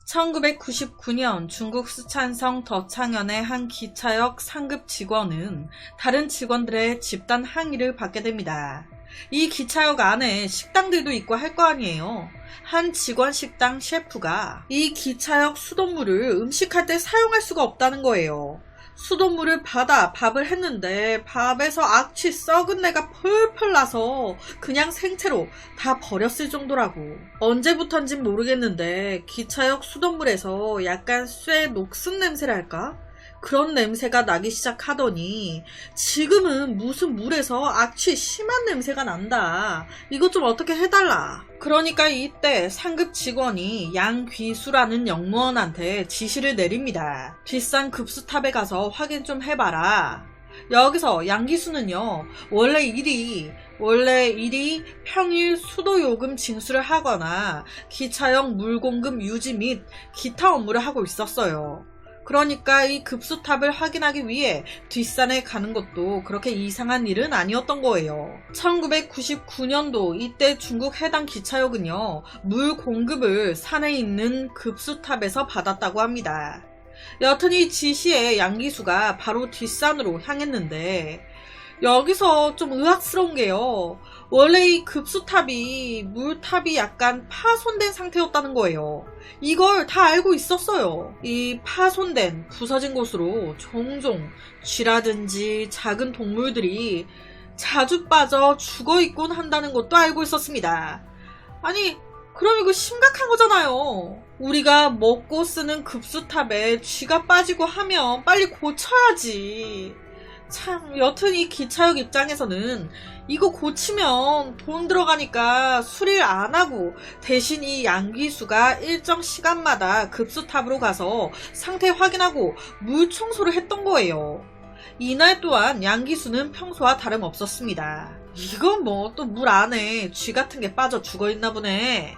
1999년 중국 쓰촨성 더창현의 한 기차역 상급 직원은 다른 직원들의 집단 항의를 받게 됩니다. 이 기차역 안에 식당들도 있고 할 거 아니에요. 한 직원 식당 셰프가 이 기차역 수돗물을 음식할 때 사용할 수가 없다는 거예요. 수돗물을 받아 밥을 했는데 밥에서 악취 썩은 내가 펄펄 나서 그냥 생채로 다 버렸을 정도라고. 언제부턴진 모르겠는데 기차역 수돗물에서 약간 쇠 녹슨 냄새랄까? 그런 냄새가 나기 시작하더니 지금은 무슨 물에서 악취 심한 냄새가 난다. 이것 좀 어떻게 해달라. 그러니까 이때 상급 직원이 양귀수라는 영무원한테 지시를 내립니다. 비싼 급수탑에 가서 확인 좀 해봐라. 여기서 양기수는요, 원래 일이 평일 수도요금 징수를 하거나 기차역 물공급 유지 및 기타 업무를 하고 있었어요. 그러니까 이 급수탑을 확인하기 위해 뒷산에 가는 것도 그렇게 이상한 일은 아니었던 거예요. 1999년도 이때 중국 해당 기차역은요, 물 공급을 산에 있는 급수탑에서 받았다고 합니다. 여튼 이 지시에 양기수가 바로 뒷산으로 향했는데 여기서 좀 의학스러운 게요, 원래 이 급수탑이 물탑이 약간 파손된 상태였다는 거예요. 이걸 다 알고 있었어요. 이 파손된 부서진 곳으로 종종 쥐라든지 작은 동물들이 자주 빠져 죽어있곤 한다는 것도 알고 있었습니다. 아니, 그럼 이거 심각한 거잖아요. 우리가 먹고 쓰는 급수탑에 쥐가 빠지고 하면 빨리 고쳐야지. 참, 여튼 이 기차역 입장에서는 이거 고치면 돈 들어가니까 수리를 안 하고 대신 이 양기수가 일정 시간마다 급수탑으로 가서 상태 확인하고 물 청소를 했던 거예요. 이날 또한 양기수는 평소와 다름없었습니다. 이건 뭐 또 물 안에 쥐 같은 게 빠져 죽어있나 보네.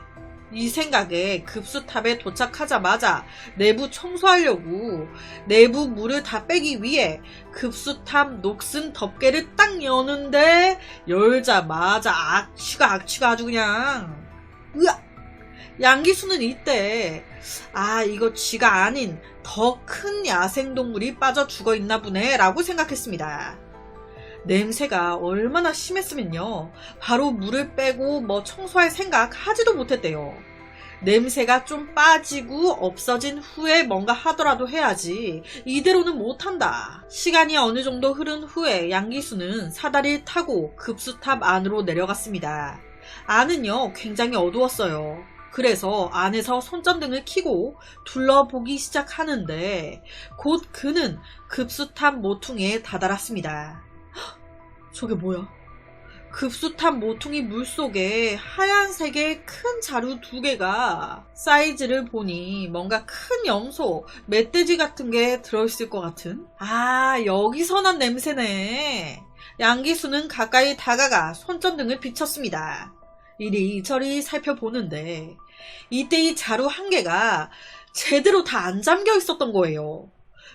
이 생각에 급수탑에 도착하자마자 내부 청소하려고 내부 물을 다 빼기 위해 급수탑 녹슨 덮개를 딱 여는데 열자마자 악취가 아주 그냥 으악! 양기수는 이때 이거 쥐가 아닌 더 큰 야생동물이 빠져 죽어있나 보네 라고 생각했습니다. 냄새가 얼마나 심했으면요, 바로 물을 빼고 청소할 생각 하지도 못했대요. 냄새가 좀 빠지고 없어진 후에 뭔가 하더라도 해야지 이대로는 못한다. 시간이 어느 정도 흐른 후에 양기수는 사다리를 타고 급수탑 안으로 내려갔습니다. 안은요, 굉장히 어두웠어요. 그래서 안에서 손전등을 켜고 둘러보기 시작하는데 곧 그는 급수탑 모퉁이에 다다랐습니다. 저게 뭐야? 급수탑 모퉁이 물속에 하얀색의 큰 자루 2개가 사이즈를 보니 뭔가 큰 염소, 멧돼지 같은 게 들어있을 것 같은? 여기서 난 냄새네. 양기수는 가까이 다가가 손전등을 비췄습니다. 이리저리 살펴보는데 이때 이 자루 1개가 제대로 다 안 잠겨 있었던 거예요.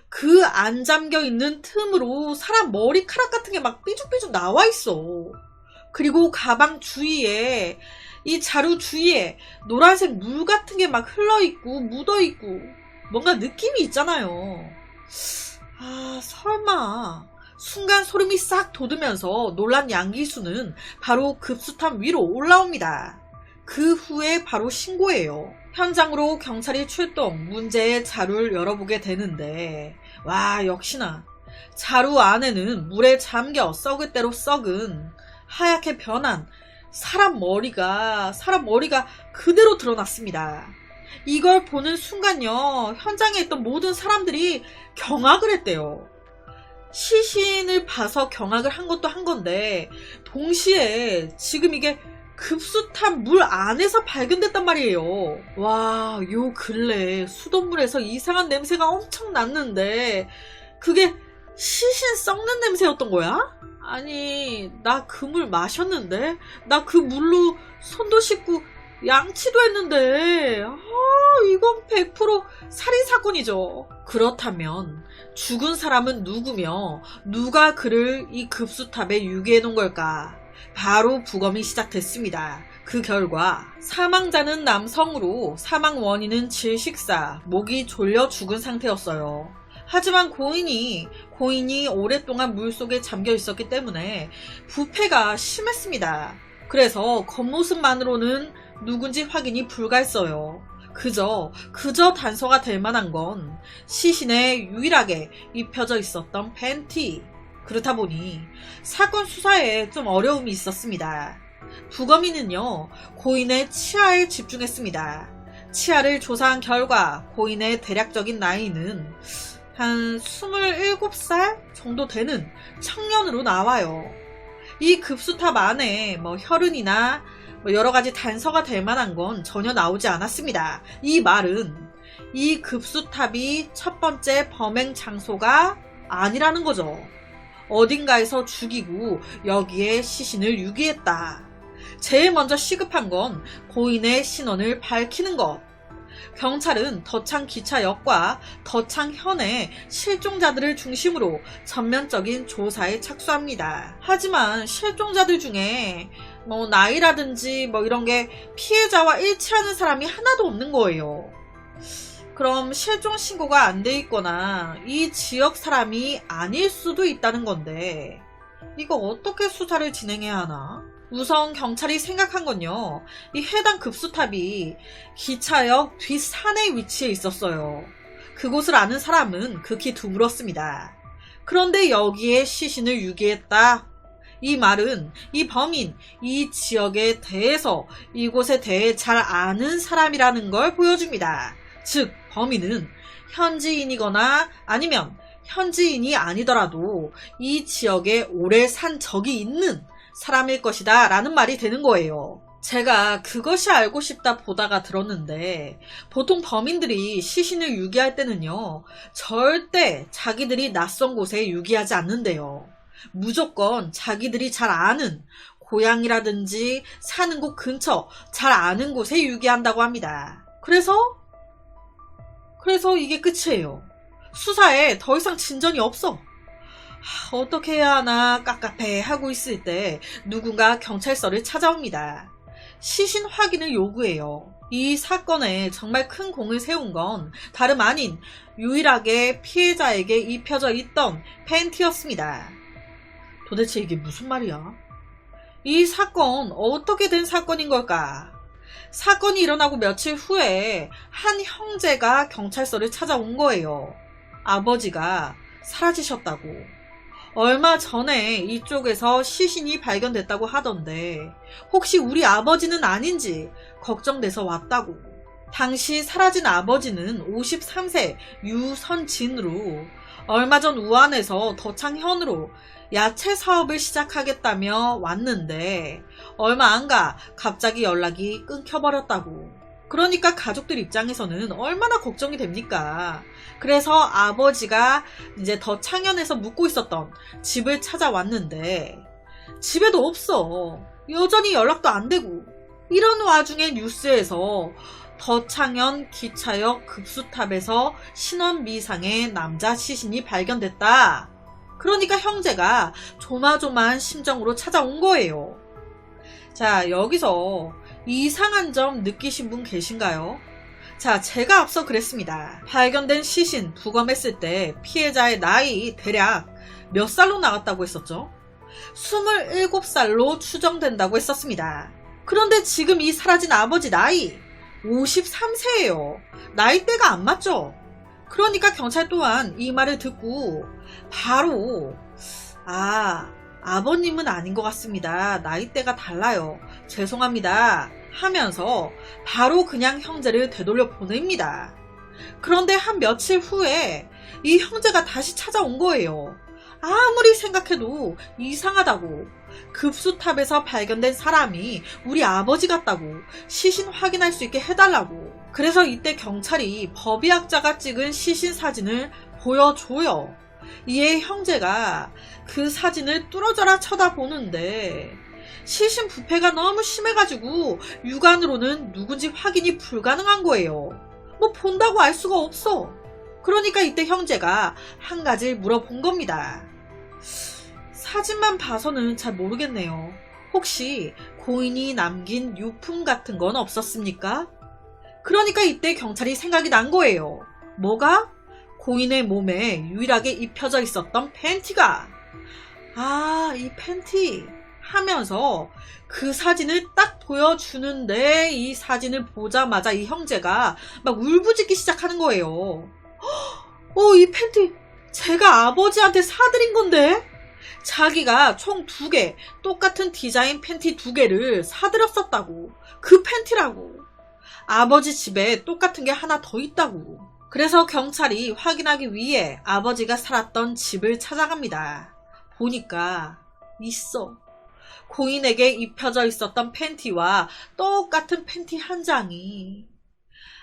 그 안 잠겨 있는 틈으로 사람 머리카락 같은 게 막 삐죽삐죽 나와 있어. 그리고 가방 주위에, 이 자루 주위에 노란색 물 같은 게 막 흘러 있고 묻어 있고 뭔가 느낌이 있잖아요. 설마. 순간 소름이 싹 돋으면서 놀란 양기수는 바로 급수탑 위로 올라옵니다. 그 후에 바로 신고해요. 현장으로 경찰이 출동, 문제의 자루를 열어보게 되는데 역시나 자루 안에는 물에 잠겨 썩을 대로 썩은 하얗게 변한 사람 머리가 그대로 드러났습니다. 이걸 보는 순간요, 현장에 있던 모든 사람들이 경악을 했대요. 시신을 봐서 경악을 한 것도 한 건데 동시에 지금 이게 급수탑 물 안에서 발견됐단 말이에요. 요 근래 수돗물에서 이상한 냄새가 엄청 났는데 그게 시신 썩는 냄새였던 거야? 아니, 나 그 물 마셨는데? 나 그 물로 손도 씻고 양치도 했는데 이건 100% 살인사건이죠. 그렇다면 죽은 사람은 누구며 누가 그를 이 급수탑에 유기해 놓은 걸까? 바로 부검이 시작됐습니다. 그 결과 사망자는 남성으로 사망 원인은 질식사, 목이 졸려 죽은 상태였어요. 하지만 고인이 오랫동안 물속에 잠겨 있었기 때문에 부패가 심했습니다. 그래서 겉모습만으로는 누군지 확인이 불가했어요. 그저 단서가 될 만한 건 시신에 유일하게 입혀져 있었던 팬티. 그렇다 보니 사건 수사에 좀 어려움이 있었습니다. 부검인은요, 고인의 치아에 집중했습니다. 치아를 조사한 결과 고인의 대략적인 나이는 한 27살 정도 되는 청년으로 나와요. 이 급수탑 안에 혈흔이나 여러 가지 단서가 될 만한 건 전혀 나오지 않았습니다. 이 말은 이 급수탑이 첫 번째 범행 장소가 아니라는 거죠. 어딘가에서 죽이고 여기에 시신을 유기했다. 제일 먼저 시급한 건 고인의 신원을 밝히는 것. 경찰은 덕창 기차역과 덕창현의 실종자들을 중심으로 전면적인 조사에 착수합니다. 하지만 실종자들 중에 나이라든지 이런 게 피해자와 일치하는 사람이 하나도 없는 거예요. 그럼 실종 신고가 안 돼 있거나 이 지역 사람이 아닐 수도 있다는 건데 이거 어떻게 수사를 진행해야 하나? 우선 경찰이 생각한 건요, 이 해당 급수탑이 기차역 뒷산에 위치해 있었어요. 그곳을 아는 사람은 극히 드물었습니다. 그런데 여기에 시신을 유기했다. 이 말은 이 범인, 이 지역에 대해서 이곳에 대해 잘 아는 사람이라는 걸 보여줍니다. 즉 범인은 현지인이거나 아니면 현지인이 아니더라도 이 지역에 오래 산 적이 있는 사람일 것이다 라는 말이 되는 거예요. 제가 그것이 알고 싶다 보다가 들었는데 보통 범인들이 시신을 유기할 때는요, 절대 자기들이 낯선 곳에 유기하지 않는데요. 무조건 자기들이 잘 아는 고향이라든지 사는 곳 근처 잘 아는 곳에 유기한다고 합니다. 그래서 이게 끝이에요. 수사에 더 이상 진전이 없어. 어떻게 해야 하나 깝깝해 하고 있을 때 누군가 경찰서를 찾아옵니다. 시신 확인을 요구해요. 이 사건에 정말 큰 공을 세운 건 다름 아닌 유일하게 피해자에게 입혀져 있던 팬티였습니다. 도대체 이게 무슨 말이야? 이 사건 어떻게 된 사건인 걸까? 사건이 일어나고 며칠 후에 한 형제가 경찰서를 찾아온 거예요. 아버지가 사라지셨다고. 얼마 전에 이쪽에서 시신이 발견됐다고 하던데 혹시 우리 아버지는 아닌지 걱정돼서 왔다고. 당시 사라진 아버지는 53세 유선진으로 얼마 전 우한에서 덕창현으로 야채 사업을 시작하겠다며 왔는데 얼마 안 가 갑자기 연락이 끊겨버렸다고. 그러니까 가족들 입장에서는 얼마나 걱정이 됩니까? 그래서 아버지가 이제 덕창현에서 묵고 있었던 집을 찾아왔는데 집에도 없어. 여전히 연락도 안 되고. 이런 와중에 뉴스에서 덕창현 기차역 급수탑에서 신원 미상의 남자 시신이 발견됐다. 그러니까 형제가 조마조마한 심정으로 찾아온 거예요. 자, 여기서 이상한 점 느끼신 분 계신가요? 자, 제가 앞서 그랬습니다. 발견된 시신 부검했을 때 피해자의 나이 대략 몇 살로 나왔다고 했었죠? 27살로 추정된다고 했었습니다. 그런데 지금 이 사라진 아버지 나이 53세예요. 나이대가 안 맞죠? 그러니까 경찰 또한 이 말을 듣고 바로 아버님은 아닌 것 같습니다. 나이대가 달라요. 죄송합니다. 하면서 바로 그냥 형제를 되돌려 보냅니다. 그런데 한 며칠 후에 이 형제가 다시 찾아온 거예요. 아무리 생각해도 이상하다고. 급수탑에서 발견된 사람이 우리 아버지 같다고. 시신 확인할 수 있게 해달라고. 그래서 이때 경찰이 법의학자가 찍은 시신 사진을 보여줘요. 이에 형제가 그 사진을 뚫어져라 쳐다보는데 시신 부패가 너무 심해가지고 육안으로는 누군지 확인이 불가능한 거예요. 본다고 알 수가 없어. 그러니까 이때 형제가 한 가지를 물어본 겁니다. 사진만 봐서는 잘 모르겠네요. 혹시 고인이 남긴 유품 같은 건 없었습니까? 그러니까 이때 경찰이 생각이 난 거예요. 뭐가? 고인의 몸에 유일하게 입혀져 있었던 팬티가. 아, 이 팬티 하면서 그 사진을 딱 보여주는데 이 사진을 보자마자 이 형제가 막 울부짖기 시작하는 거예요. 이 팬티 제가 아버지한테 사드린 건데? 자기가 총 2개, 똑같은 디자인 팬티 2개를 사들였었다고. 그 팬티라고. 아버지 집에 똑같은 게 하나 더 있다고. 그래서 경찰이 확인하기 위해 아버지가 살았던 집을 찾아갑니다. 보니까 있어. 고인에게 입혀져 있었던 팬티와 똑같은 팬티 한 장이.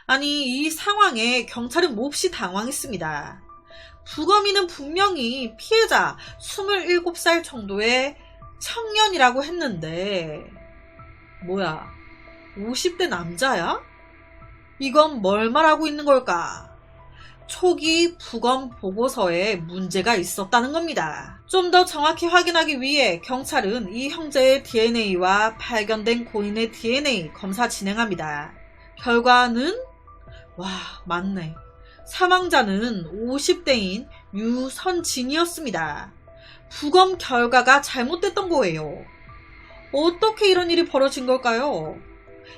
아니, 이 상황에 경찰은 몹시 당황했습니다. 부검이는 분명히 피해자 27살 정도의 청년이라고 했는데 뭐야, 50대 남자야? 이건 뭘 말하고 있는 걸까? 초기 부검 보고서에 문제가 있었다는 겁니다. 좀 더 정확히 확인하기 위해 경찰은 이 형제의 DNA와 발견된 고인의 DNA 검사 진행합니다. 결과는 맞네. 사망자는 50대인 유선진이었습니다. 부검 결과가 잘못됐던 거예요. 어떻게 이런 일이 벌어진 걸까요?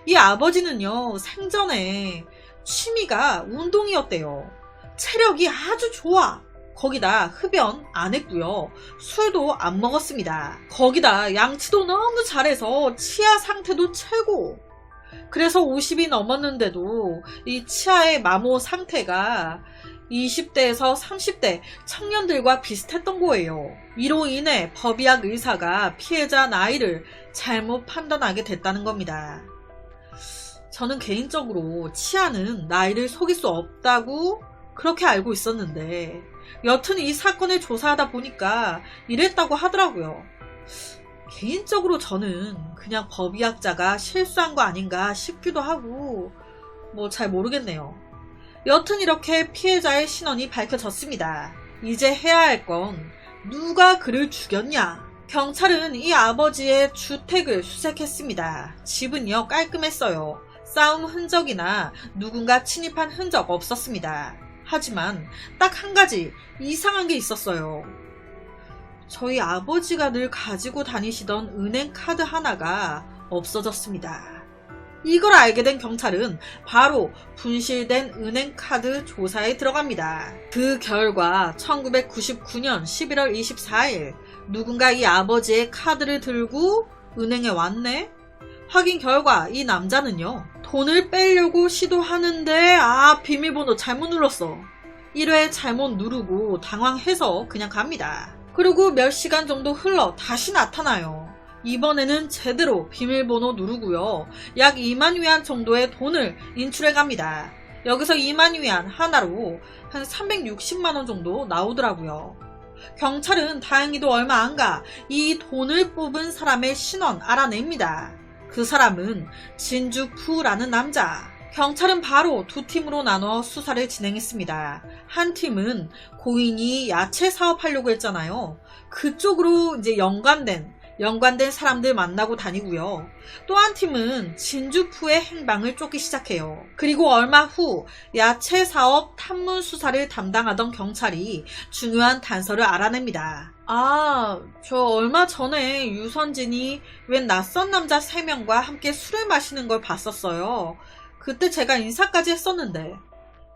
이 아버지는요, 생전에 취미가 운동이었대요. 체력이 아주 좋아. 거기다 흡연 안 했고요. 술도 안 먹었습니다. 거기다 양치도 너무 잘해서 치아 상태도 최고. 그래서 50이 넘었는데도 이 치아의 마모 상태가 20대에서 30대 청년들과 비슷했던 거예요. 이로 인해 법의학 의사가 피해자 나이를 잘못 판단하게 됐다는 겁니다. 저는 개인적으로 치아는 나이를 속일 수 없다고 그렇게 알고 있었는데 여튼 이 사건을 조사하다 보니까 이랬다고 하더라고요. 개인적으로 저는 그냥 법의학자가 실수한 거 아닌가 싶기도 하고 잘 모르겠네요. 여튼 이렇게 피해자의 신원이 밝혀졌습니다. 이제 해야 할 건 누가 그를 죽였냐? 경찰은 이 아버지의 주택을 수색했습니다. 집은요, 깔끔했어요. 싸움 흔적이나 누군가 침입한 흔적 없었습니다. 하지만 딱 한 가지 이상한 게 있었어요. 저희 아버지가 늘 가지고 다니시던 은행 카드 하나가 없어졌습니다. 이걸 알게 된 경찰은 바로 분실된 은행 카드 조사에 들어갑니다. 그 결과 1999년 11월 24일 누군가 이 아버지의 카드를 들고 은행에 왔네? 확인 결과 이 남자는요, 돈을 빼려고 시도하는데 비밀번호 잘못 눌렀어. 1회 잘못 누르고 당황해서 그냥 갑니다. 그리고 몇 시간 정도 흘러 다시 나타나요. 이번에는 제대로 비밀번호 누르고요. 약 2만 위안 정도의 돈을 인출해 갑니다. 여기서 2만 위안 하나로 한 360만 원 정도 나오더라고요. 경찰은 다행히도 얼마 안 가 이 돈을 뽑은 사람의 신원 알아냅니다. 그 사람은 진주푸라는 남자. 경찰은 바로 2팀으로 나눠 수사를 진행했습니다. 한 팀은 고인이 야채 사업하려고 했잖아요. 그쪽으로 이제 연관된 사람들 만나고 다니고요. 또 한 팀은 진주푸의 행방을 쫓기 시작해요. 그리고 얼마 후 야채 사업 탐문 수사를 담당하던 경찰이 중요한 단서를 알아냅니다. 저 얼마 전에 유선진이 웬 낯선 남자 3명과 함께 술을 마시는 걸 봤었어요. 그때 제가 인사까지 했었는데,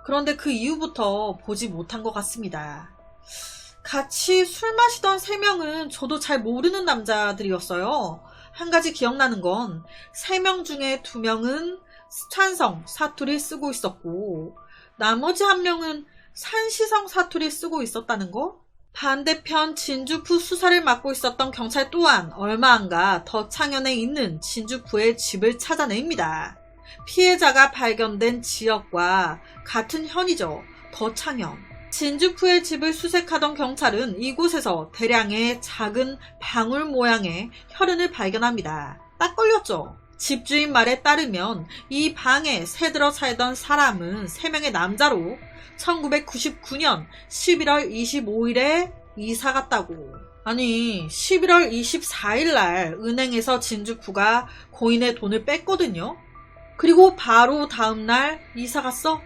그런데 그 이후부터 보지 못한 것 같습니다. 같이 술 마시던 3명은 저도 잘 모르는 남자들이었어요. 한 가지 기억나는 건 3명 중에 2명은 스촨성 사투리 쓰고 있었고 나머지 1명은 산시성 사투리 쓰고 있었다는 거? 반대편 진주푸 수사를 맡고 있었던 경찰 또한 얼마 안 가 덧창현에 있는 진주푸의 집을 찾아냅니다. 피해자가 발견된 지역과 같은 현이죠. 덧창현. 진주푸의 집을 수색하던 경찰은 이곳에서 대량의 작은 방울 모양의 혈흔을 발견합니다. 딱 걸렸죠. 집주인 말에 따르면 이 방에 새들어 살던 사람은 3명의 남자로 1999년 11월 25일에 이사 갔다고. 아니 11월 24일 날 은행에서 진주푸가 고인의 돈을 뺐거든요. 그리고 바로 다음날 이사 갔어.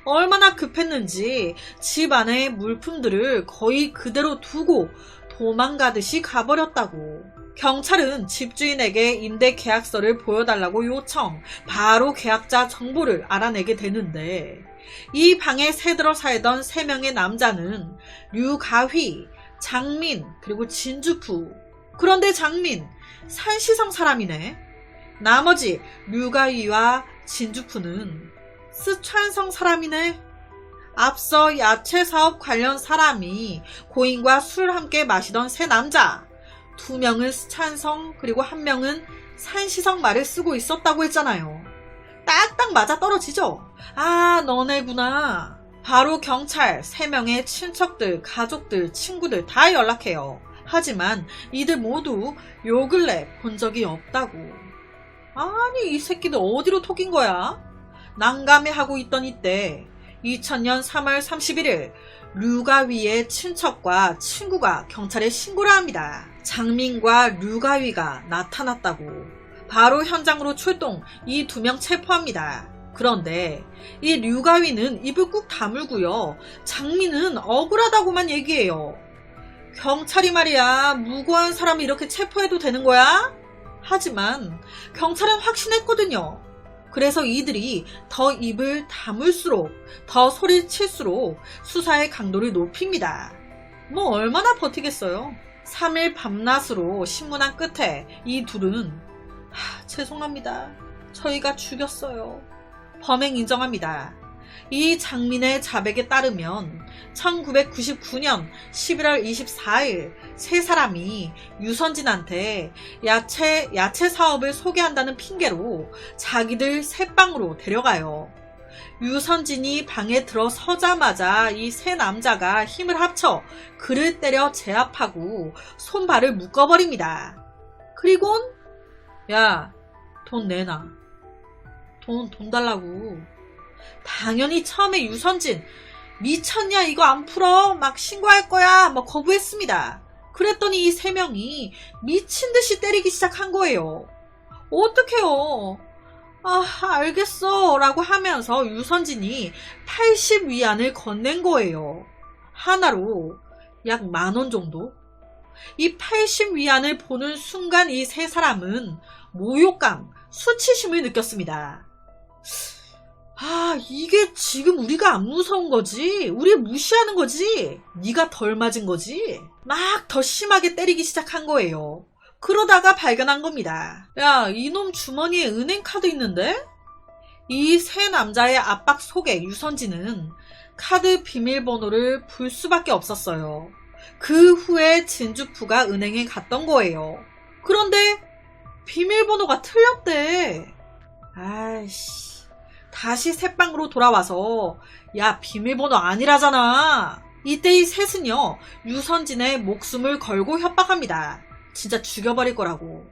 얼마나 급했는지 집 안에 물품들을 거의 그대로 두고 도망가듯이 가버렸다고. 경찰은 집주인에게 임대 계약서를 보여달라고 요청, 바로 계약자 정보를 알아내게 되는데 이 방에 새들어 살던 3명의 남자는 류가휘, 장민, 그리고 진주푸. 그런데 장민, 산시성 사람이네. 나머지 류가휘와 진주푸는 스촨성 사람이네. 앞서 야채 사업 관련 사람이 고인과 술 함께 마시던 3 남자, 2명은 스촨성 그리고 1명은 산시성 말을 쓰고 있었다고 했잖아요. 딱딱 맞아 떨어지죠? 아, 너네구나. 바로 경찰 3명의 친척들, 가족들, 친구들 다 연락해요. 하지만 이들 모두 요 근래 본 적이 없다고. 아니 이 새끼들 어디로 톡인 거야? 난감해하고 있던 이때 2000년 3월 31일 류가휘의 친척과 친구가 경찰에 신고를 합니다. 장민과 류가휘가 나타났다고. 바로 현장으로 출동, 이 2명 체포합니다. 그런데 이 류가휘는 입을 꾹 다물고요. 장민은 억울하다고만 얘기해요. 경찰이 말이야, 무고한 사람을 이렇게 체포해도 되는 거야? 하지만 경찰은 확신했거든요. 그래서 이들이 더 입을 다물수록, 더 소리를 칠수록 수사의 강도를 높입니다. 뭐 얼마나 버티겠어요. 3일 밤낮으로 신문한 끝에 이 둘은 죄송합니다. 저희가 죽였어요. 범행 인정합니다. 이 장민의 자백에 따르면 1999년 11월 24일 3사람이 유선진한테 야채 사업을 소개한다는 핑계로 자기들 새방으로 데려가요. 유선진이 방에 들어서자마자 이 3 남자가 힘을 합쳐 그를 때려 제압하고 손발을 묶어버립니다. 그리곤 야, 돈 내놔. 돈 달라고. 당연히 처음에 유선진 미쳤냐 이거 안 풀어 막 신고할 거야 막 거부했습니다. 그랬더니 이 3명이 미친듯이 때리기 시작한 거예요. 어떡해요. 아 알겠어 라고 하면서 유선진이 80위안을 건넨 거예요. 하나로 약 10,000원 정도. 이 80위안을 보는 순간 이 3사람은 모욕감, 수치심을 느꼈습니다. 아 이게 지금 우리가 안 무서운 거지? 우리 무시하는 거지? 네가 덜 맞은 거지? 막 더 심하게 때리기 시작한 거예요. 그러다가 발견한 겁니다. 야 이놈 주머니에 은행카드 있는데? 이 3 남자의 압박 속에 유선진은 카드 비밀번호를 불 수밖에 없었어요. 그 후에 진주푸가 은행에 갔던 거예요. 그런데 비밀번호가 틀렸대. 아이씨. 다시 새방으로 돌아와서 야 비밀번호 아니라잖아. 이때 이 셋은요 유선진의 목숨을 걸고 협박합니다. 진짜 죽여버릴 거라고.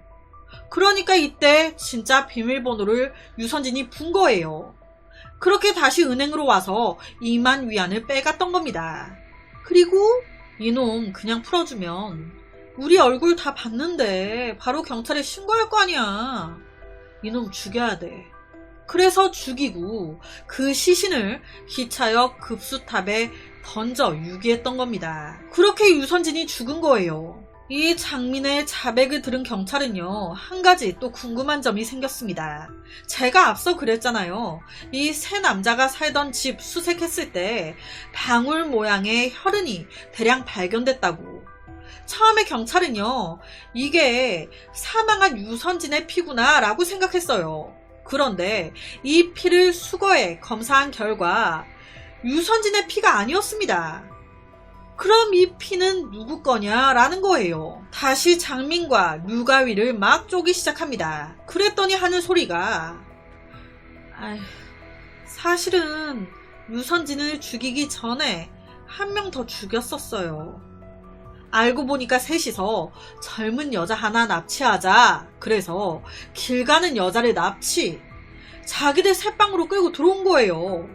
그러니까 이때 진짜 비밀번호를 유선진이 분 거예요. 그렇게 다시 은행으로 와서 20,000위안을 빼갔던 겁니다. 그리고 이놈 그냥 풀어주면 우리 얼굴 다 봤는데 바로 경찰에 신고할 거 아니야. 이놈 죽여야 돼. 그래서 죽이고 그 시신을 기차역 급수탑에 던져 유기했던 겁니다. 그렇게 유선진이 죽은 거예요. 이 장민의 자백을 들은 경찰은요 한 가지 또 궁금한 점이 생겼습니다. 제가 앞서 그랬잖아요. 이 3 남자가 살던 집 수색했을 때 방울 모양의 혈흔이 대량 발견됐다고. 처음에 경찰은요 이게 사망한 유선진의 피구나 라고 생각했어요. 그런데 이 피를 수거해 검사한 결과 유선진의 피가 아니었습니다. 그럼 이 피는 누구 거냐 라는 거예요. 다시 장민과 류가휘를 막 쪼기 시작합니다. 그랬더니 하는 소리가 사실은 유선진을 죽이기 전에 1명 더 죽였었어요. 알고 보니까 셋이서 젊은 여자 하나 납치하자. 그래서 길 가는 여자를 납치. 자기들 새방으로 끌고 들어온 거예요.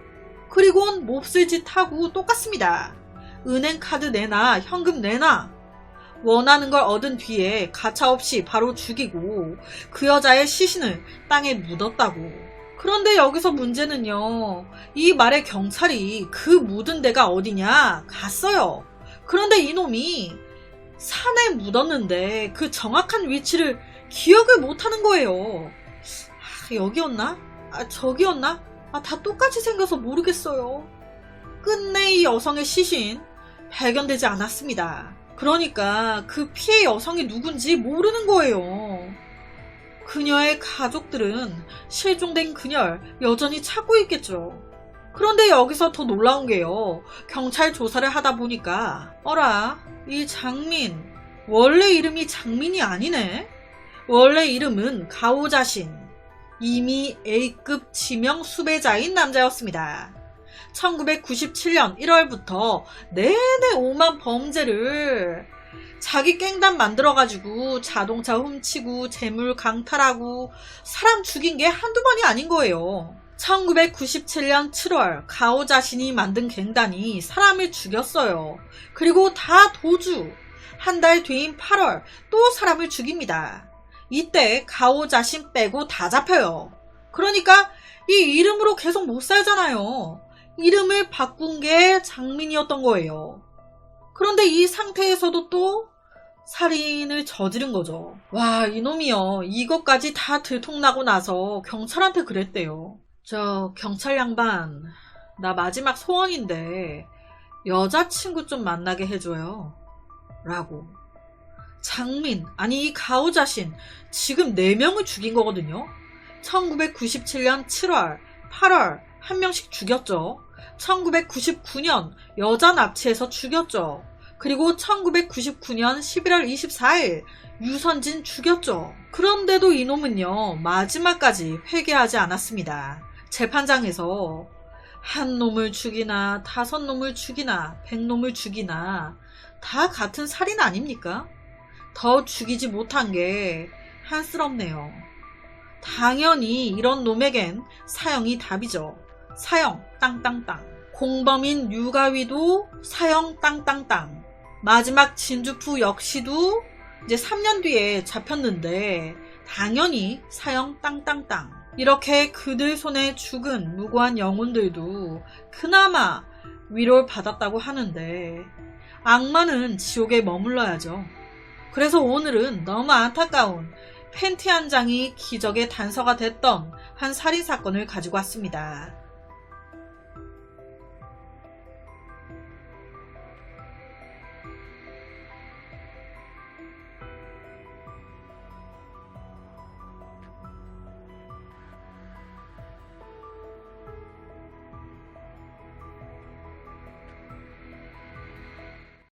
그리고는 몹쓸 짓 하고 똑같습니다. 은행 카드 내놔, 현금 내놔. 원하는 걸 얻은 뒤에 가차없이 바로 죽이고 그 여자의 시신을 땅에 묻었다고. 그런데 여기서 문제는요. 이 말에 경찰이 그 묻은 데가 어디냐 갔어요. 그런데 이놈이 산에 묻었는데 그 정확한 위치를 기억을 못하는 거예요. 여기였나? 저기였나? 다 똑같이 생겨서 모르겠어요. 끝내 이 여성의 시신 발견되지 않았습니다. 그러니까 그 피해 여성이 누군지 모르는 거예요. 그녀의 가족들은 실종된 그녀를 여전히 찾고 있겠죠. 그런데 여기서 더 놀라운 게요. 경찰 조사를 하다 보니까 어라, 이 장민 원래 이름이 장민이 아니네. 원래 이름은 가오자신, 이미 A급 지명 수배자인 남자였습니다. 1997년 1월부터 내내 오만 범죄를 자기 깽단 만들어가지고 자동차 훔치고 재물 강탈하고 사람 죽인 게 한두 번이 아닌 거예요. 1997년 7월 가오 자신이 만든 갱단이 사람을 죽였어요. 그리고 다 도주. 한 달 뒤인 8월 또 사람을 죽입니다. 이때 가오 자신 빼고 다 잡혀요. 그러니까 이 이름으로 계속 못 살잖아요. 이름을 바꾼 게 장민이었던 거예요. 그런데 이 상태에서도 또 살인을 저지른 거죠. 와, 이놈이요. 이것까지 다 들통나고 나서 경찰한테 그랬대요. 저 경찰 양반, 나 마지막 소원인데 여자친구 좀 만나게 해줘요. 라고. 장민, 아니 이 가오 자신 지금 4명을 죽인 거거든요. 1997년 7월, 8월 한 명씩 죽였죠. 1999년 여자 납치해서 죽였죠. 그리고 1999년 11월 24일 유선진 죽였죠. 그런데도 이놈은요, 마지막까지 회개하지 않았습니다. 재판장에서 한 놈을 죽이나 5놈을 죽이나 100놈을 죽이나 다 같은 살인 아닙니까? 더 죽이지 못한 게 한스럽네요. 당연히 이런 놈에겐 사형이 답이죠. 사형 땅땅땅. 공범인 유가위도 사형 땅땅땅. 마지막 진주프 역시도 이제 3년 뒤에 잡혔는데 당연히 사형 땅땅땅. 이렇게 그들 손에 죽은 무고한 영혼들도 그나마 위로를 받았다고 하는데 악마는 지옥에 머물러야죠. 그래서 오늘은 너무 안타까운 팬티 한 장이 기적의 단서가 됐던 한 살인사건을 가지고 왔습니다.